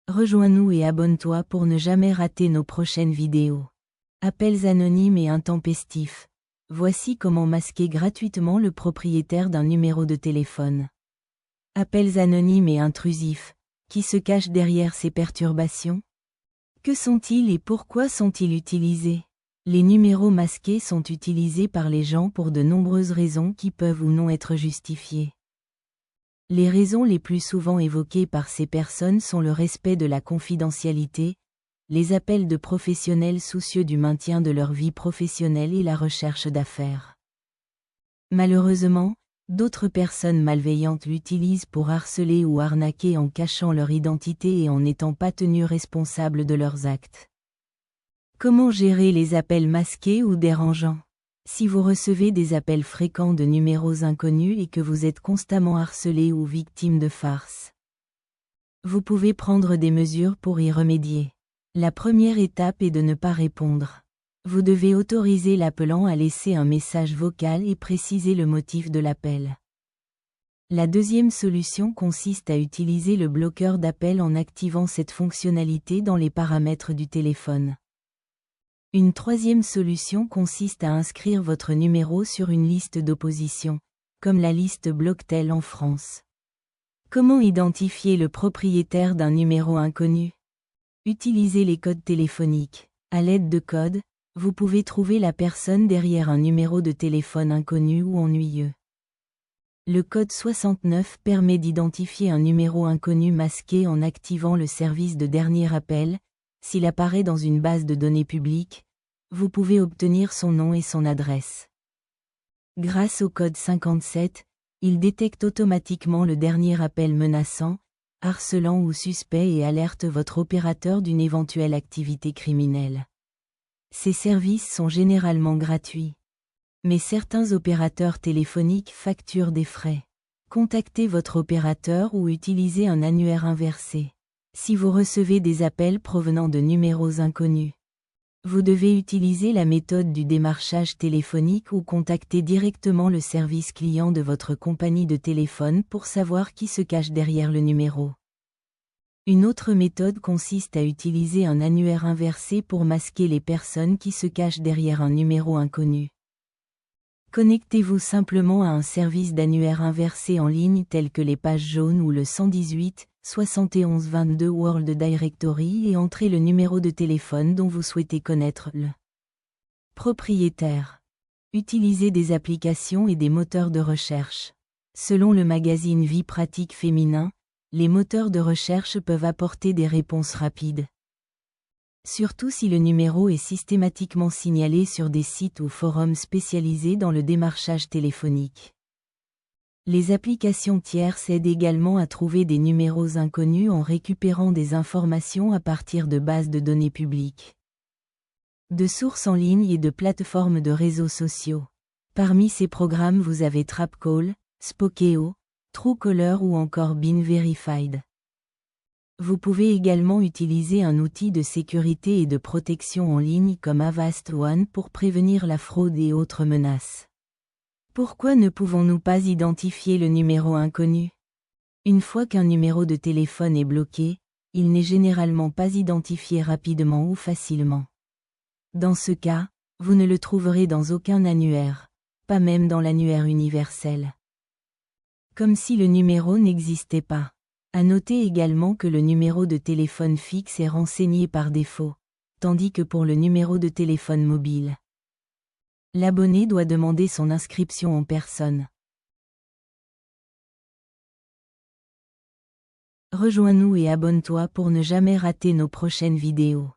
Rejoins-nous et abonne-toi pour ne jamais rater nos prochaines vidéos. Appels anonymes et intempestifs. Voici comment masquer gratuitement le propriétaire d'un numéro de téléphone. Appels anonymes et intrusifs. Qui se cache derrière ces perturbations? Que sont-ils et pourquoi sont-ils utilisés? Les numéros masqués sont utilisés par les gens pour de nombreuses raisons qui peuvent ou non être justifiées. Les raisons les plus souvent évoquées par ces personnes sont le respect de la confidentialité, les appels de professionnels soucieux du maintien de leur vie professionnelle et la recherche d'affaires. Malheureusement, d'autres personnes malveillantes l'utilisent pour harceler ou arnaquer en cachant leur identité et en n'étant pas tenues responsables de leurs actes. Comment gérer les appels masqués ou dérangeants? Si vous recevez des appels fréquents de numéros inconnus et que vous êtes constamment harcelé ou victime de farces, vous pouvez prendre des mesures pour y remédier. La première étape est de ne pas répondre. Vous devez autoriser l'appelant à laisser un message vocal et préciser le motif de l'appel. La deuxième solution consiste à utiliser le bloqueur d'appel en activant cette fonctionnalité dans les paramètres du téléphone. Une troisième solution consiste à inscrire votre numéro sur une liste d'opposition, comme la liste Blocktel en France. Comment identifier le propriétaire d'un numéro inconnu? Utilisez les codes téléphoniques. À l'aide de codes, vous pouvez trouver la personne derrière un numéro de téléphone inconnu ou ennuyeux. Le code 69 permet d'identifier un numéro inconnu masqué en activant le service de dernier appel. S'il apparaît dans une base de données publique, vous pouvez obtenir son nom et son adresse. Grâce au code 57, il détecte automatiquement le dernier appel menaçant, harcelant ou suspect et alerte votre opérateur d'une éventuelle activité criminelle. Ces services sont généralement gratuits. Mais certains opérateurs téléphoniques facturent des frais. Contactez votre opérateur ou utilisez un annuaire inversé. Si vous recevez des appels provenant de numéros inconnus, vous devez utiliser la méthode du démarchage téléphonique ou contacter directement le service client de votre compagnie de téléphone pour savoir qui se cache derrière le numéro. Une autre méthode consiste à utiliser un annuaire inversé pour masquer les personnes qui se cachent derrière un numéro inconnu. Connectez-vous simplement à un service d'annuaire inversé en ligne tel que les pages jaunes ou le 118 71 22 World Directory et entrez le numéro de téléphone dont vous souhaitez connaître le propriétaire. Utilisez des applications et des moteurs de recherche. Selon le magazine Vie pratique féminin, les moteurs de recherche peuvent apporter des réponses rapides. Surtout si le numéro est systématiquement signalé sur des sites ou forums spécialisés dans le démarchage téléphonique. Les applications tierces aident également à trouver des numéros inconnus en récupérant des informations à partir de bases de données publiques, de sources en ligne et de plateformes de réseaux sociaux. Parmi ces programmes vous avez Trapcall, Spokeo, Truecaller ou encore Been Verified. Vous pouvez également utiliser un outil de sécurité et de protection en ligne comme Avast One pour prévenir la fraude et autres menaces. Pourquoi ne pouvons-nous pas identifier le numéro inconnu? Une fois qu'un numéro de téléphone est bloqué, il n'est généralement pas identifié rapidement ou facilement. Dans ce cas, vous ne le trouverez dans aucun annuaire, pas même dans l'annuaire universel. Comme si le numéro n'existait pas. À noter également que le numéro de téléphone fixe est renseigné par défaut, tandis que pour le numéro de téléphone mobile, l'abonné doit demander son inscription en personne. Rejoins-nous et abonne-toi pour ne jamais rater nos prochaines vidéos.